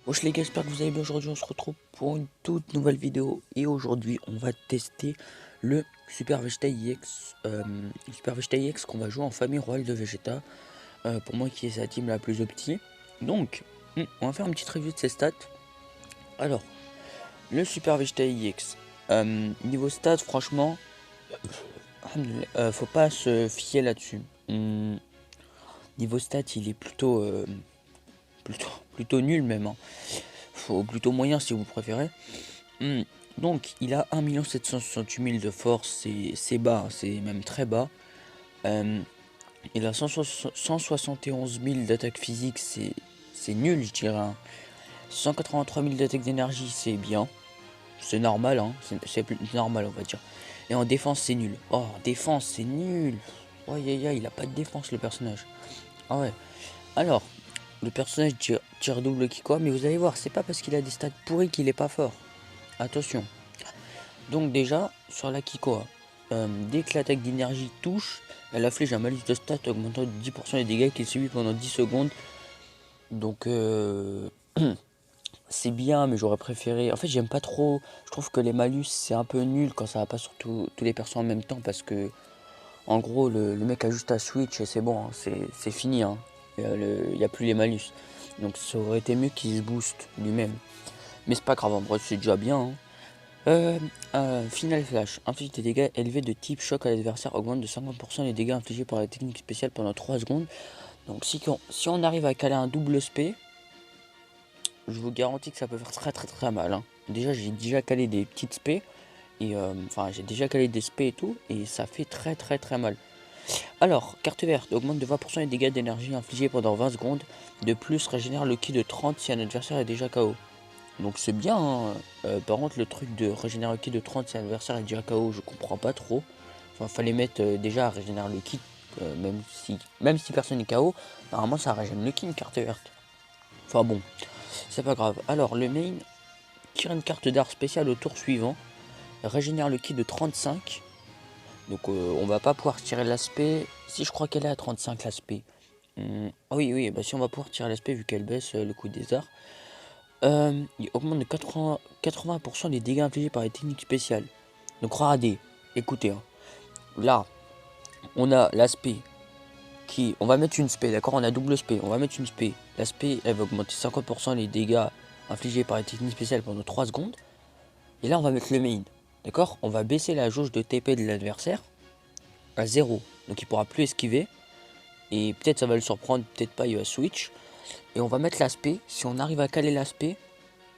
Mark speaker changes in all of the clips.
Speaker 1: Wesh les gars, j'espère que vous allez bien. Aujourd'hui on se retrouve pour une toute nouvelle vidéo. Et aujourd'hui on va tester le Super Vegeta EX qu'on va jouer en famille royale de Vegeta. Pour moi qui est sa team la plus opti. Donc on va faire une petite review de ses stats. Alors, le Super Vegeta EX, niveau stats franchement, faut pas se fier là-dessus. Niveau stats il est plutôt nul même, hein. Plutôt moyen si vous préférez. Donc il a 1 768 000 de force, c'est bas, c'est même très bas. Il a 171 000 d'attaque physique, c'est nul je dirais, hein. 183 000 d'attaque d'énergie, c'est bien, c'est normal, hein. C'est plus normal on va dire. Et en défense c'est nul. Oh, en défense c'est nul. Oh, il a pas de défense le personnage. Ah ouais. Alors, le personnage tire double kick quoi, mais vous allez voir, c'est pas parce qu'il a des stats pourris qu'il est pas fort. Attention. Donc déjà, sur la Kikoa, dès que l'attaque d'énergie touche, elle afflige un malus de stats augmentant de 10% les dégâts qu'il subit pendant 10 secondes. Donc c'est bien, mais j'aurais préféré... En fait, j'aime pas trop. Je trouve que les malus, c'est un peu nul quand ça va pas sur tous les persos en même temps. Parce que, en gros, le mec a juste à switch et c'est bon, hein, c'est fini, hein. Il n'y a plus les malus. Donc ça aurait été mieux qu'il se booste lui-même. Mais c'est pas grave, en vrai, c'est déjà bien, hein. Final Flash. Inflige des dégâts élevés de type choc à l'adversaire. Augmente de 50% les dégâts infligés par la technique spéciale pendant 3 secondes. Donc si on arrive à caler un double SP, je vous garantis que ça peut faire très mal, hein. Déjà j'ai déjà calé des petites SP. Et enfin j'ai déjà calé des SP et tout. Et ça fait très mal. Alors, carte verte. Augmente de 20% les dégâts d'énergie infligés pendant 20 secondes. De plus, régénère le ki de 30 si un adversaire est déjà KO. Donc c'est bien, hein. Par contre le truc de régénérer le ki de 30 si l'adversaire est déjà KO, je comprends pas trop. Enfin fallait mettre déjà régénérer le ki, même si personne n'est KO, normalement ça régène le ki une carte verte. Enfin bon, c'est pas grave. Alors le main tire une carte d'art spéciale au tour suivant, régénère le ki de 35. Donc on va pas pouvoir tirer l'aspect. Si je crois qu'elle est à 35 l'aspect. Ah oui, bah si on va pouvoir tirer l'aspect vu qu'elle baisse le coût des arts. Il augmente de 80% les dégâts infligés par les techniques spéciales. Donc regardez, écoutez, hein. Là, on a l'aspect qui... On va mettre une spé, d'accord. On a double spé, on va mettre une spé. L'aspect, elle va augmenter 50% les dégâts infligés par les techniques spéciales pendant 3 secondes. Et là, on va mettre le main, d'accord. On va baisser la jauge de TP de l'adversaire à 0. Donc il pourra plus esquiver. Et peut-être ça va le surprendre, peut-être pas, il va switch. Et on va mettre l'aspect. Si on arrive à caler l'aspect,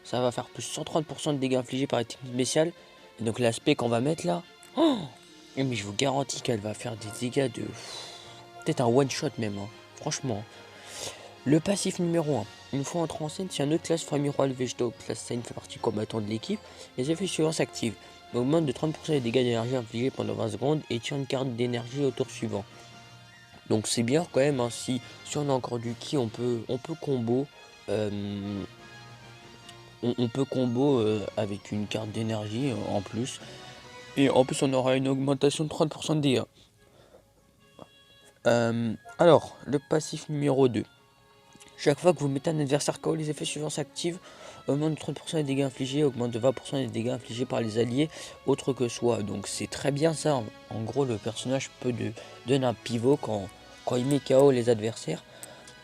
Speaker 1: ça va faire plus 130% de dégâts infligés par les techniques spéciales. Et donc l'aspect qu'on va mettre là, oh, mais je vous garantis qu'elle va faire des dégâts de... Peut-être un one shot même, hein. Franchement. Le passif numéro 1. Une fois entré en scène, si un autre classe famille royale Vegeta ou classe Saiyan fait partie combattant de l'équipe, les effets suivants s'activent. Augmente de 30% les dégâts d'énergie infligés pendant 20 secondes et tire une carte d'énergie au tour suivant. Donc c'est bien quand même, hein. Si on a encore du ki, on peut combo. On peut combo avec une carte d'énergie en plus. Et en plus on aura une augmentation de 30% de dégâts. Alors, le passif numéro 2. Chaque fois que vous mettez un adversaire KO, les effets suivants s'activent. Augmente de 30% des dégâts infligés, augmente de 20% des dégâts infligés par les alliés autres que soi. Donc c'est très bien ça. En gros, le personnage peut donner un pivot quand il met KO les adversaires.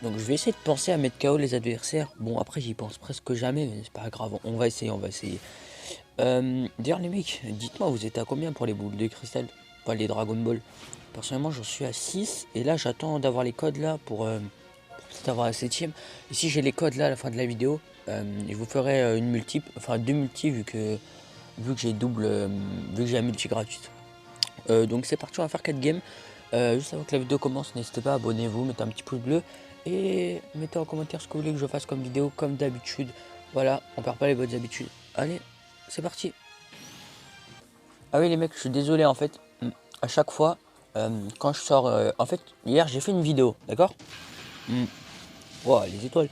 Speaker 1: Donc je vais essayer de penser à mettre KO les adversaires. Bon, après j'y pense presque jamais, mais c'est pas grave. On va essayer. D'ailleurs les mecs, dites-moi, vous êtes à combien pour les boules de cristal? Enfin les Dragon Ball. Personnellement j'en suis à 6. Et là j'attends d'avoir les codes là pour peut-être avoir la 7ème. Et si j'ai les codes là à la fin de la vidéo, je vous ferai une multiple, enfin 2 multi vu que j'ai double, vu que j'ai la multi gratuite. Donc c'est parti, on va faire 4 games. Juste avant que la vidéo commence, n'hésitez pas, abonnez-vous, mettez un petit pouce bleu. Et mettez en commentaire ce que vous voulez que je fasse comme vidéo, comme d'habitude. Voilà, on perd pas les bonnes habitudes. Allez, c'est parti. Ah oui les mecs, je suis désolé en fait. À chaque fois, quand je sors... en fait, hier j'ai fait une vidéo, d'accord. Wow, les étoiles.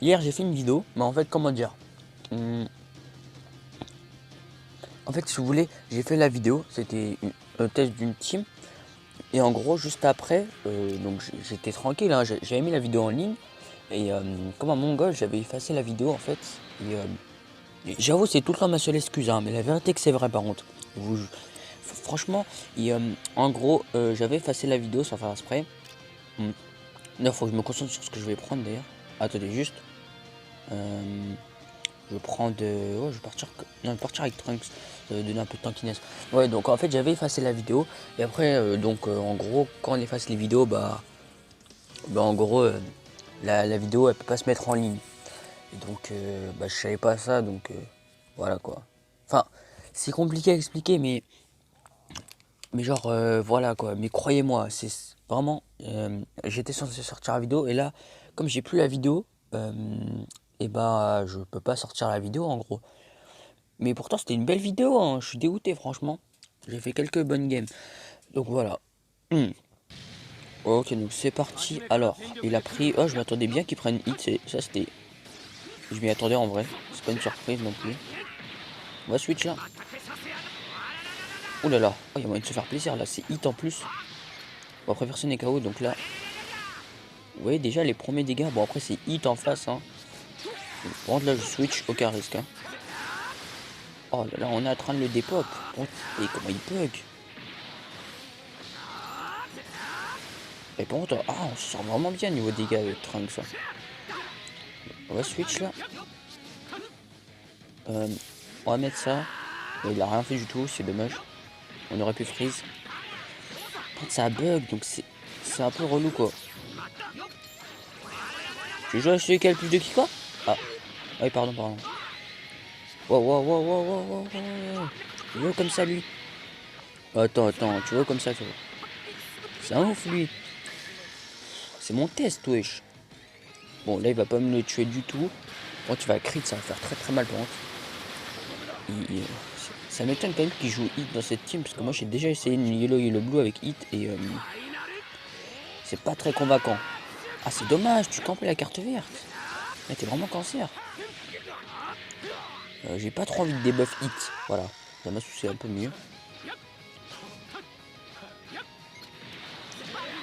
Speaker 1: Hier j'ai fait une vidéo, mais en fait, comment dire. En fait, si vous voulez, j'ai fait la vidéo, c'était un test d'une team. Et en gros, juste après, donc j'étais tranquille, hein, j'avais mis la vidéo en ligne. Et comme un mongol, j'avais effacé la vidéo en fait. Et j'avoue, c'est tout le temps ma seule excuse, hein, mais la vérité que c'est vrai par contre. Franchement, en gros, j'avais effacé la vidéo sans faire exprès. Là, faut que je me concentre sur ce que je vais prendre d'ailleurs. Attendez juste. Je vais prendre. Ouais, je vais partir. Non, je vais partir avec Trunks. Ça va donner un peu de tankiness. Ouais, donc en fait, j'avais effacé la vidéo. Et après, en gros, quand on efface les vidéos, en gros, la vidéo elle peut pas se mettre en ligne. Et donc, je savais pas ça, donc voilà quoi. Enfin, c'est compliqué à expliquer, mais genre, voilà quoi. Mais croyez-moi, c'est vraiment. J'étais censé sortir la vidéo, et là, comme j'ai plus la vidéo, et je peux pas sortir la vidéo en gros. Mais pourtant, c'était une belle vidéo, hein. Je suis dégoûté, franchement. J'ai fait quelques bonnes games. Donc voilà. Ok, donc c'est parti. Alors, il a pris. Oh, je m'attendais bien qu'il prenne hit. Ça, c'était. Je m'y attendais en vrai. C'est pas une surprise non plus. On va switch là. Oh là là. Oh, il y a moyen de se faire plaisir là. C'est hit en plus. Bon, après, personne n'est KO. Donc là. Vous voyez déjà les premiers dégâts. Bon, après, c'est hit en face. Hein. Par contre, là, je switch. Aucun risque. Hein. Oh là là, on est en train de le dépop. Et comment il bug. Et par contre, on se sent vraiment bien niveau dégâts avec Trunks. Ça. On va switch là. On va mettre ça. Il a rien fait du tout, c'est dommage. On aurait pu freeze. Par contre, ça bug, donc c'est un peu relou quoi. Tu joues à celui qui a le plus de qui quoi? Ah, oui, pardon. Wow. Tu vois comme ça lui. Attends, tu vois comme ça, tu vois. C'est un ouf lui. C'est mon test, wesh. Bon, là, il va pas me le tuer du tout. Quand tu vas crit, ça va faire très très mal par contre. Ça m'étonne quand même qu'il joue hit dans cette team, parce que moi j'ai déjà essayé une yellow blue avec hit et c'est pas très convaincant. Ah, c'est dommage, tu campes la carte verte. Là, t'es vraiment cancer. J'ai pas trop envie de debuff hit. Voilà, ça m'a soucié un peu mieux.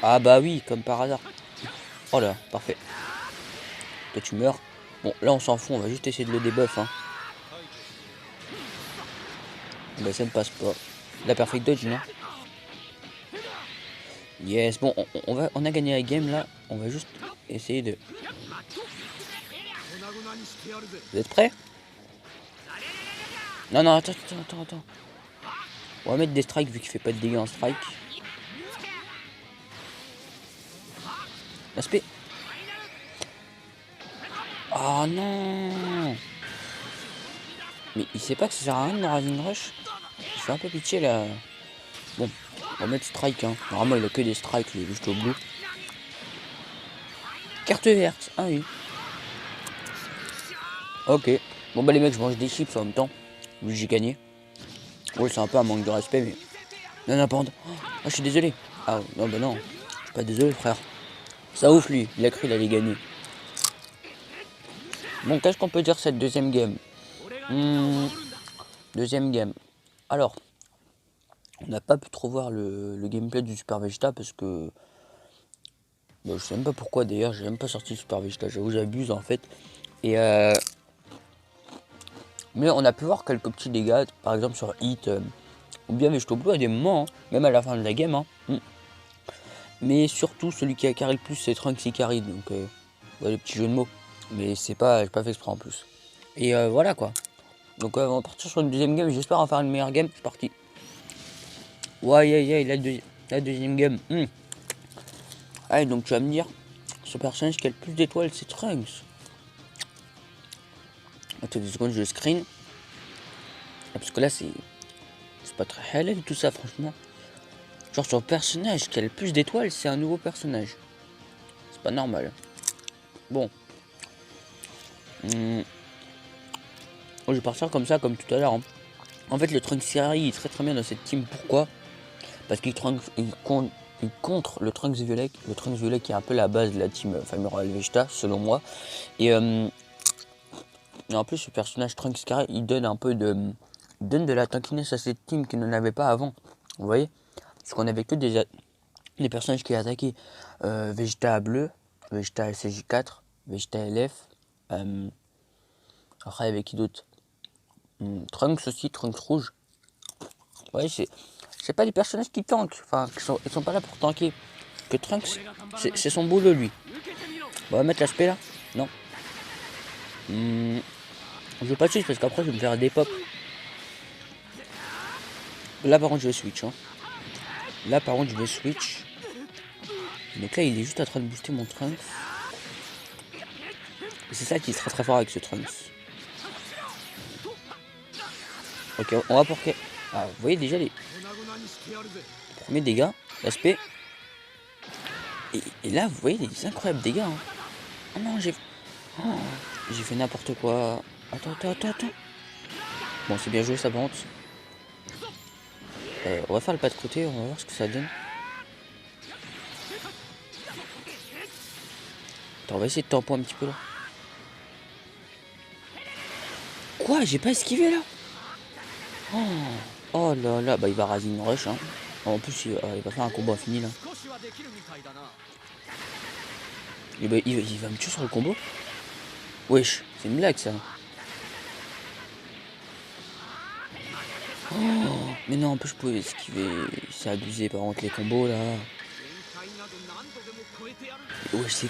Speaker 1: Ah bah oui, comme par hasard. Oh là, parfait. Toi tu meurs. Bon, là on s'en fout, on va juste essayer de le debuff. Hein. Bah ça ne passe pas. La perfect dodge, non? Yes, bon, on a gagné la game là. On va juste essayer de... Vous êtes prêts? Non, attends. On va mettre des strikes vu qu'il fait pas de dégâts en strike. L'aspect. Oh non. Mais il sait pas que ça sert à rien de Rising Rush. Il fait un peu pitié là. Bon, on va mettre strike. Hein. Normalement, il a que des strikes, il est juste au bout. Carte verte. Ah oui. Ok. Bon bah les mecs, je mange des chips en même temps. Vu que j'ai gagné. Ouais, c'est un peu un manque de respect, mais... Non, pardon. Ah, je suis désolé. Ah, non, bah non. Je suis pas désolé, frère. Ça ouf, lui. Il a cru qu'il allait gagner. Bon, qu'est-ce qu'on peut dire cette deuxième game? Deuxième game. Alors, on n'a pas pu trop voir le gameplay du Super Vegeta parce que... je sais même pas pourquoi d'ailleurs, j'ai même pas sorti le Super Vegeta. J'avoue, j'abuse en fait. Et mais on a pu voir quelques petits dégâts, par exemple sur Hit, ou bien Vegeto Blue à des moments, hein, même à la fin de la game. Hein. Mais surtout, celui qui a carré le plus, c'est Trunks qui carry, donc les petits jeux de mots. Mais c'est pas, j'ai pas fait exprès en plus. Et voilà quoi. Donc on va partir sur une deuxième game, j'espère en faire une meilleure game, c'est parti. Ouais, la deuxième game. Allez, donc tu vas me dire, ce personnage qui a le plus d'étoiles, c'est Trunks. Attends 2 secondes, je screen. Parce que là, c'est pas très halal tout ça, franchement. Genre, sur le personnage qui a le plus d'étoiles, c'est un nouveau personnage. C'est pas normal. Bon. Je vais partir comme ça, comme tout à l'heure. Hein. En fait, le Trunks Carry est très bien dans cette team. Pourquoi? Parce qu'il contre le Trunks Violet. Le Trunks Violet qui est un peu la base de la team Famille Royale Vegeta, selon moi. Et en plus, ce personnage Trunks Carry, il donne un peu de... donne de la tankiness à cette team qui n'en avait pas avant. Vous voyez? Parce qu'on avait que des personnages qui attaquaient Vegeta bleu, Vegeta SJ4, Vegeta LF. Après, avec qui d'autre? Trunks aussi, Trunks rouge. Ouais, c'est pas des personnages qui tankent. Enfin, ils sont pas là pour tanker. Que Trunks, c'est son boulot, lui. Bon, on va mettre l'aspect là. Non. Je veux pas de switch parce qu'après, je vais me faire des pop. Là, par contre, je vais switch. Hein. Là, par contre, je vais switch. Donc là, il est juste en train de booster mon Trunks. C'est ça qui est très très fort avec ce Trunks. Ok, on va porter. Ah, vous voyez déjà les premiers dégâts, l'aspect. Et là, vous voyez les incroyables dégâts. Hein. Oh non, j'ai fait n'importe quoi. Attends. Bon, c'est bien joué, ça monte. On va faire le pas de côté, on va voir ce que ça donne. Attends, on va essayer de tempo un petit peu là. Quoi? J'ai pas esquivé là? Oh là là, bah il va raser une rush. Hein. En plus, il va faire un combo infini là. Et bah, il va me tuer sur le combo. Wesh, c'est une blague ça. Mais non, en plus je pouvais esquiver. C'est abusé par contre les combos là. Wesh,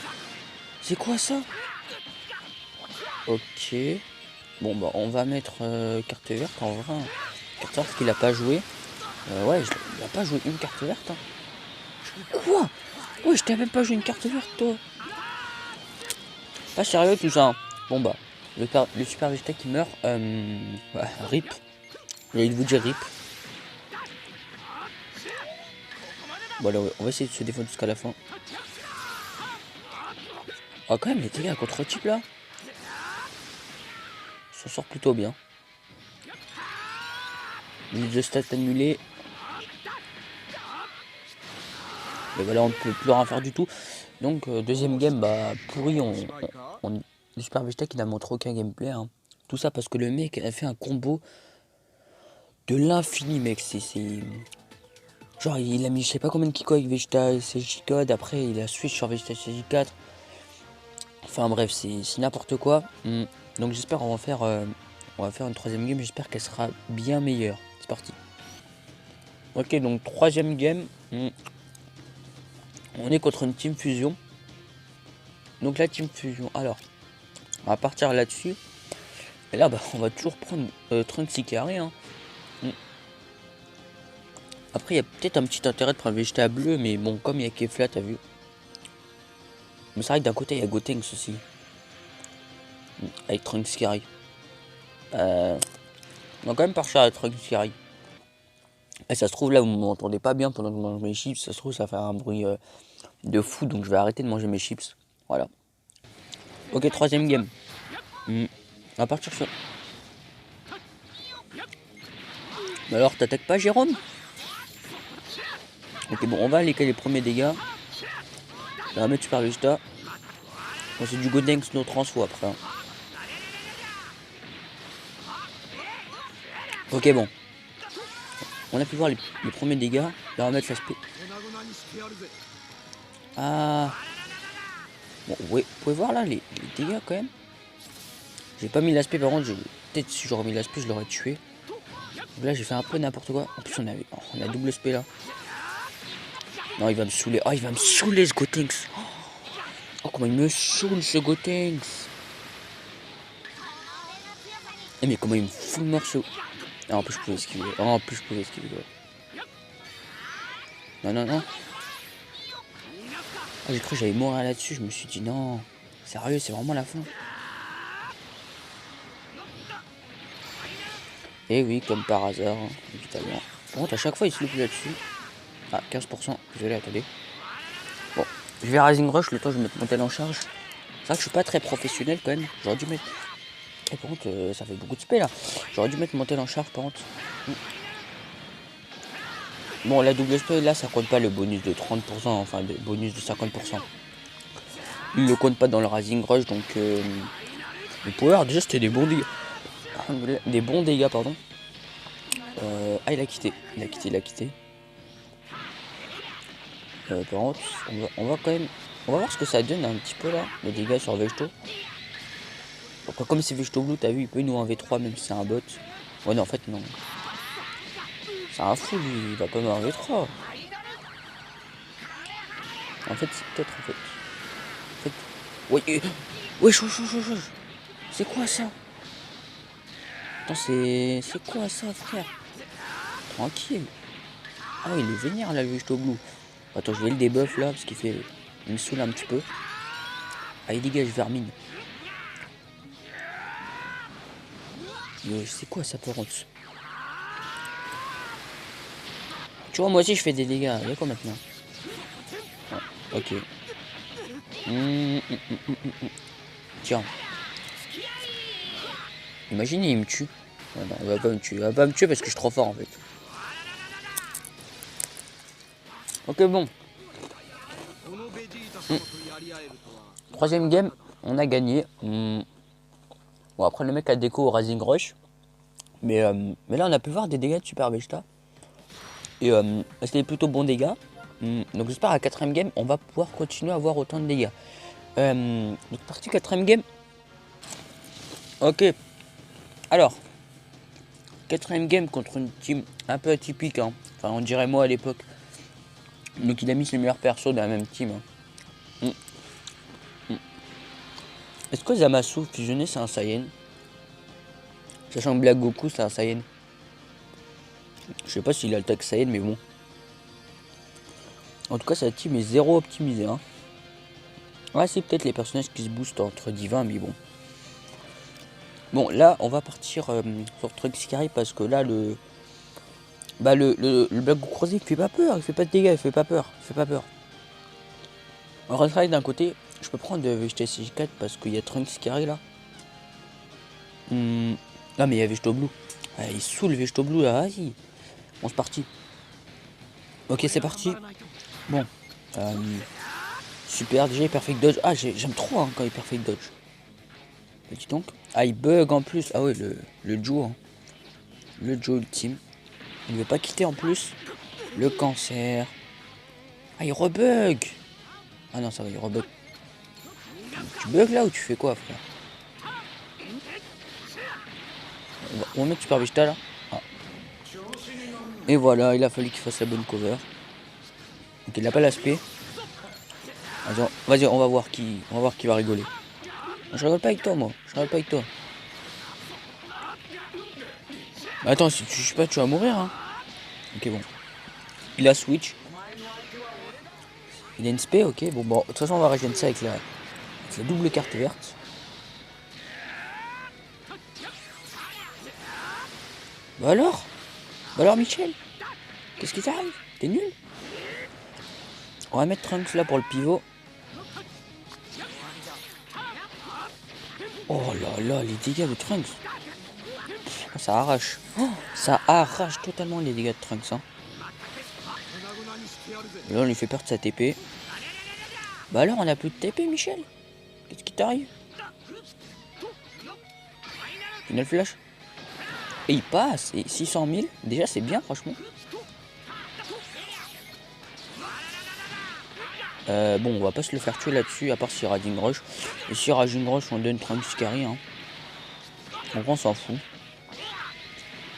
Speaker 1: c'est quoi ça? Ok. Bon bah on va mettre carte verte en vrai. Hein. Carte verte qu'il a pas joué. Ouais, il a pas joué une carte verte. Hein. Quoi? Ouais, je t'ai même pas joué une carte verte toi. Pas sérieux tout ça. Hein. Bon bah, le super Vegeta qui meurt. Ouais, rip. Il vous dit rip. Bon alors, on va essayer de se défendre jusqu'à la fin. Ah quand même les dégâts contre type là. S'en sort plutôt bien. Mise de stats annulée. Et voilà, on ne peut plus rien faire du tout. Donc deuxième game, bah pourri, le Super Vegeta qui n'a montré aucun gameplay. Hein. Tout ça parce que le mec a fait un combo de l'infini, mec. C'est genre il a mis je sais pas combien de Kiko avec Vegeta CJ-Code. Après il a switch sur Vegeta CJ4. Enfin bref, c'est n'importe quoi. Donc j'espère on va faire une troisième game. J'espère qu'elle sera bien meilleure. C'est parti. Ok, donc troisième game. On est contre une Team Fusion. Donc la Team Fusion, alors, on va partir là-dessus. Et là, bah, on va toujours prendre Trunks carré. Hein. Après, il y a peut-être un petit intérêt de prendre Vegeta bleu, mais bon, comme il y a Kefla, t'as vu. Mais c'est vrai que d'un côté, il y a Gotenks aussi. Avec Trunks carré. On va quand même partir à Trunks carré. Et ça se trouve, là, vous m'entendez pas bien pendant que je mange mes chips. Ça se trouve, ça va faire un bruit de fou, donc je vais arrêter de manger mes chips. Voilà. Ok, troisième game. On va partir sur... Mais alors, t'attaques pas, Jérôme? Ok, bon, on va aller les premiers dégâts. On va mettre Super Vegeta. Bon, c'est du Gotenks no transfo après. Hein. Ok, bon. On a pu voir les premiers dégâts. Là, on va mettre l'aspect. Ah. Bon, ouais, vous pouvez voir là les dégâts quand même. J'ai pas mis l'aspect, par contre, peut-être si j'aurais mis l'aspect, je l'aurais tué. Donc là, j'ai fait un peu n'importe quoi. En plus, on a double SP là. Non, il va me saouler. Oh, il va me saouler ce Gotenks. Oh, comment il me saoule ce Gotenks. Eh, mais comment il me fout le morceau. Ah, en plus, je pouvais esquiver. Oh, en plus, je pouvais esquiver. Ouais. Non. Ah, j'ai cru que j'allais mourir là-dessus. Je me suis dit non. Sérieux, c'est vraiment la fin. Et oui, comme par hasard, hein, évidemment. Par contre, à chaque fois, il se loupe là-dessus. Ah, 15%. Désolé, attendez. Bon, je vais Rising Rush. Le temps, je vais mettre mon tel en charge. C'est vrai que je suis pas très professionnel quand même. J'aurais dû mettre... Et par contre, ça fait beaucoup de spé là. J'aurais dû mettre mon tel en charge par contre. Bon, la double spé là, ça compte pas le bonus de 30%, enfin le bonus de 50%. Il le compte pas dans le Rising Rush, donc le power, déjà c'était des bons dégâts. Des bons dégâts, pardon. Ah, il a quitté. Par contre, on va quand même On va voir ce que ça donne un petit peu là, les dégâts sur Vegeto. Après, comme c'est Vegeto Blue, t'as vu, il peut nous en V3 même si c'est un bot. Ouais, non, en fait, non. C'est un fou, lui, il va pas me V3. En fait, c'est peut-être, en fait. Ouais, wesh, wesh, wesh, wesh. C'est quoi ça? Attends, c'est quoi ça, frère? Tranquille. Ah, il est vénère là, le Vegeto Blue. Attends, je vais le debuff là, parce qu'il fait. Il me saoule un petit peu. Ah, il dégage vermine. C'est quoi ça, par contre? Tu vois, moi aussi je fais des dégâts. Il y a quoi maintenant? Ah, ok. Tiens. Imagine, il me tue. Oh non, il va pas me tuer. Il va pas me tuer parce que je suis trop fort en fait. Ok, bon. Troisième game, on a gagné. Bon, après le mec a déco au Rising Rush. Mais là, on a pu voir des dégâts de Super Vegeta. Et c'était plutôt bons dégâts. Donc j'espère à la quatrième game, on va pouvoir continuer à avoir autant de dégâts. Donc partie quatrième game. Ok. Alors, quatrième game contre une team un peu atypique. Hein. Enfin, on dirait moi à l'époque. Donc il a mis ses meilleurs persos dans la même team. Hein. Est-ce que Zamasu fusionné c'est un Saiyan? Sachant que Black Goku c'est un Saiyan. Je sais pas s'il a le tag Saiyan mais bon. En tout cas sa team est zéro optimisée. Hein. Ouais c'est peut-être les personnages qui se boostent entre divins mais bon. Bon là on va partir sur Trunks-Scary parce que là le Black Goku Rosé il fait pas peur, il fait pas de dégâts, il fait pas peur, On va d'un côté, je peux prendre Vegeta CG4 parce qu'il y a Trunks qui arrive là. Ah mais il y a Vegeto Blue. Ah, il saoule Vegeto Blue là, vas-y. Bon c'est parti. Ok c'est parti. Bon. Super, déjà il perfect dodge. Ah j'aime trop hein, quand il perfect dodge. Dis donc. Ah il bug en plus. Ah ouais le Joe. Hein. Le Joe ultime. Il ne veut pas quitter en plus. Le cancer. Ah il rebug. Ah non ça va il rebug. Tu bugs là ou tu fais quoi frère? On va mettre Super Vegeta là. Ah. Et voilà, il a fallu qu'il fasse la bonne cover. Donc il n'a pas l'aspect. Vas-y, on va voir qui va rigoler. Je rigole pas avec toi moi, je rigole pas avec toi. Mais attends, si tu sais pas, tu vas mourir hein. Ok bon. Il a switch. Il a une spé, ok. Bon, de toute façon on va régénérer ça avec la double carte verte. Bah alors Michel, qu'est-ce qui t'arrive? T'es nul? On va mettre Trunks là pour le pivot. Oh là là, les dégâts de Trunks. Ça arrache. Oh, ça arrache totalement les dégâts de Trunks. Hein. Là, on lui fait perdre sa TP. Bah alors, on a plus de TP, Michel. Qu'est-ce qui t'arrive? Final flash. Et il passe. Et 600 000. Déjà, c'est bien, franchement. Bon, on va pas se le faire tuer là-dessus, à part si Rising Rush. Et si Rising Rush, on donne Trunks-Scary. Hein. Donc, on s'en fout.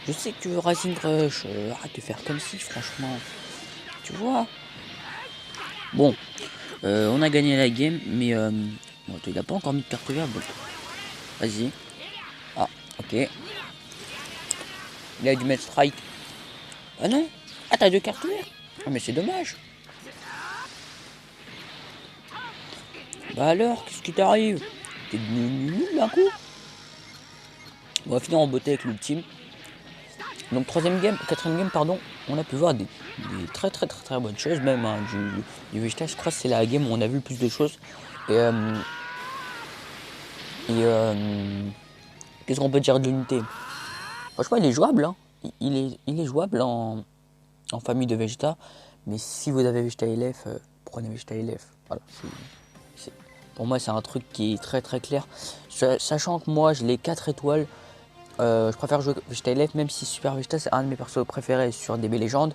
Speaker 1: Je sais que tu veux Rising Rush. Arrête de faire comme si, franchement. Tu vois. Bon. On a gagné la game, mais bon, il a pas encore mis de carte verte. Donc... Vas-y. Ah, ok. Il a dû mettre strike. Ah non. Ah, t'as 2 cartes vertes. Ah, mais c'est dommage. Bah alors, qu'est-ce qui t'arrive? T'es nul d'un coup. On va finir en beauté avec l'ultime. Donc quatrième game, pardon, on a pu voir des très bonnes choses même hein, du Vegeta. Je crois que c'est la game où on a vu le plus de choses. Et qu'est-ce qu'on peut dire de l'unité? Franchement, il est jouable. Hein. Il est jouable en famille de Vegeta. Mais si vous avez Vegeta LF, prenez Vegeta LF. Voilà, pour moi, c'est un truc qui est très clair. Sachant que moi, je l'ai 4 étoiles. Je préfère jouer Vegeta LF, même si Super Vegeta c'est un de mes persos préférés sur DB Legends.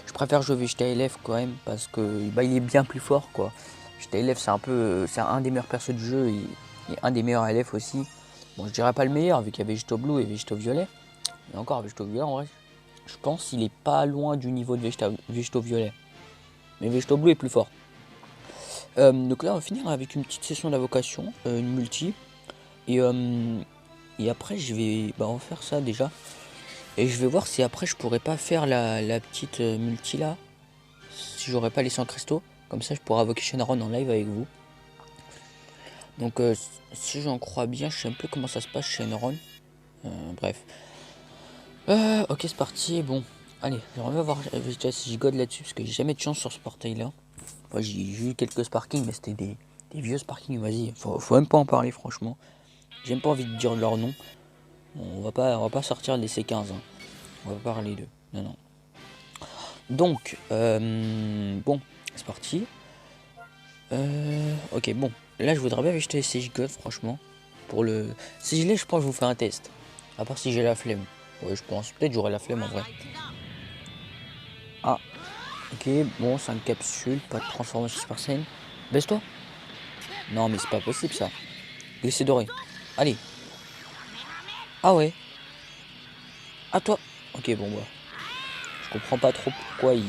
Speaker 1: Je préfère jouer Vegeta LF quand même parce que bah, il est bien plus fort quoi. Vegeta élève, c'est un peu. C'est un des meilleurs persos du jeu et un des meilleurs élèves aussi. Bon, je dirais pas le meilleur vu qu'il y a Végéto Blue et Végéto Violet. Mais encore, Végéto Violet, en vrai, je pense qu'il est pas loin du niveau de Végéto Violet. Mais Végéto Blue est plus fort. Donc là, on va finir avec une petite session d'invocation, une multi. Et après, je vais en faire ça déjà. Et je vais voir si après, je pourrais pas faire la petite multi là. Si j'aurais pas les 100 cristaux. Comme ça, je pourrais invoquer Shenron en live avec vous. Donc, si j'en crois bien, je sais un peu comment ça se passe Shenron. Bref. Ok, c'est parti. Bon, allez, on va voir si je gode là-dessus. Parce que j'ai jamais de chance sur ce portail là. Enfin, j'ai eu quelques sparkings, mais c'était des vieux sparkings. Vas-y, faut même pas en parler, franchement. J'ai même pas envie de dire leur nom. On va pas sortir des C15. Hein. On va parler d'eux. Non, non. Donc, bon, c'est parti. Ok, bon. Là, je voudrais bien acheter CJ God, franchement. Pour le. Si je l'ai, je pense que je vous fais un test. À part si j'ai la flemme. Ouais, je pense. Peut-être j'aurai la flemme en vrai. Ah, ok, bon, 5 capsules, pas de transformation Super Saiyan. Baisse-toi. Non, mais c'est pas possible ça. Glissé doré. Allez. Ah ouais. À toi. Ok, bon, bah. Je comprends pas trop pourquoi il.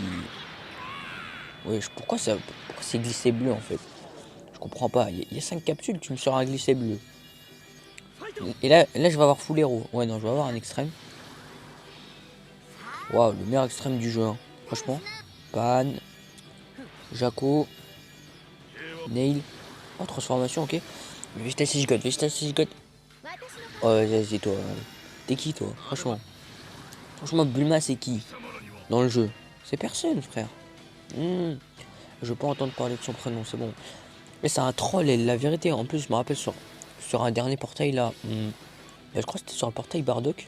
Speaker 1: Ouais, pourquoi c'est glissé bleu en fait. Je comprends pas. Il y a 5 capsules, tu me sors un glissé bleu. Et là, je vais avoir full héros. Ouais, non, je vais avoir un extrême. Waouh, le meilleur extrême du jeu. Hein. Franchement. Pan. Jaco. Nail. Oh, transformation, ok. Vegeta 6 God, Vegeta 6 God. Oh, vas-y, toi. T'es qui, toi? Franchement, Bulma, c'est qui dans le jeu? C'est personne, frère. Je veux pas entendre parler de son prénom, c'est bon. Mais c'est un troll, et la vérité. En plus, je me rappelle sur un dernier portail là. Je crois que c'était sur un portail Bardock.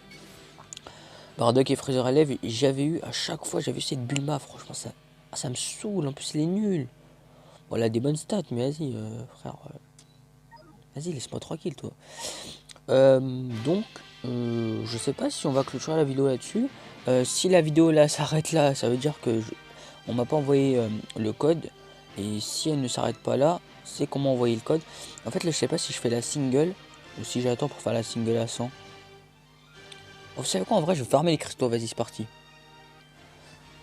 Speaker 1: Bardock et Freezer élève, j'avais eu à chaque fois, j'avais eu cette Bulma. Franchement, ça me saoule. En plus, il est nul. Bon, elle a des bonnes stats, mais vas-y, frère. Vas-y, laisse-moi tranquille, toi. Donc, je sais pas si on va clôturer la vidéo là-dessus. Si la vidéo là s'arrête là, ça veut dire que on m'a pas envoyé le code. Et si elle ne s'arrête pas là, c'est comment envoyer le code. En fait, là, je sais pas si je fais la single ou si j'attends pour faire la single à 100. Vous savez quoi, en vrai, je vais farmer les cristaux. Vas-y, c'est parti.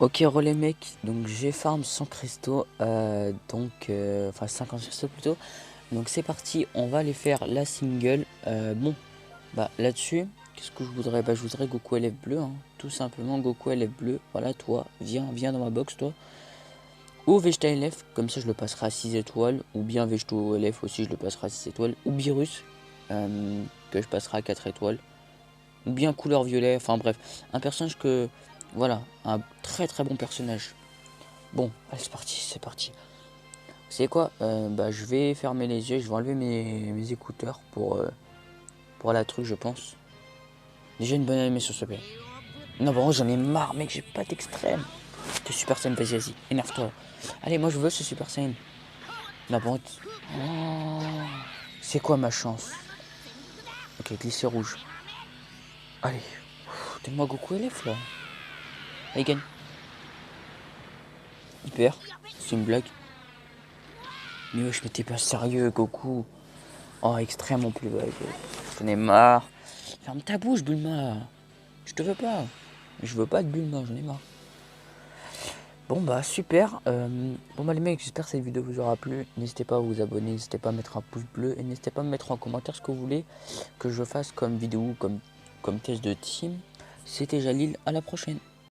Speaker 1: Ok, relais mec, donc j'ai farm 100 cristaux, enfin 50 cristaux plutôt. Donc c'est parti, on va aller faire la single. Bon, bah là-dessus, qu'est-ce que je voudrais? Bah je voudrais Goku LF bleu, hein. Tout simplement Goku LF bleu. Voilà, toi, viens dans ma box, toi. Ou Vegeta LF, comme ça je le passerai à 6 étoiles. Ou bien Vegeto LF aussi, je le passerai à 6 étoiles. Ou Beerus, que je passerai à 4 étoiles. Ou bien couleur violet, enfin bref. Un personnage que, voilà, un très très bon personnage. Bon, allez c'est parti, c'est parti. Vous savez quoi, bah je vais fermer les yeux, je vais enlever mes écouteurs pour la truc je pense. Déjà une bonne animation s'il te plaît. Non bon j'en ai marre mec, j'ai pas d'extrême. T'es Super Saiyan, vas-y, énerve-toi. Allez moi je veux ce Super Saiyan. Non bon. Oh, c'est quoi ma chance? Ok, glisser rouge. Allez. Donne-moi Goku LF là. Allez gagne. Hyper. C'est une blague. Mais wesh mais t'es pas sérieux Goku. Oh extrême en plus. Ouais, j'en ai marre. Ferme ta bouche Bulma. Je te veux pas. Je veux pas de Bulma, j'en ai marre. Bon bah super. Bon bah les mecs, j'espère que cette vidéo vous aura plu. N'hésitez pas à vous abonner, n'hésitez pas à mettre un pouce bleu. Et n'hésitez pas à me mettre en commentaire ce que vous voulez que je fasse comme vidéo, comme test de team. C'était Jalil, à la prochaine.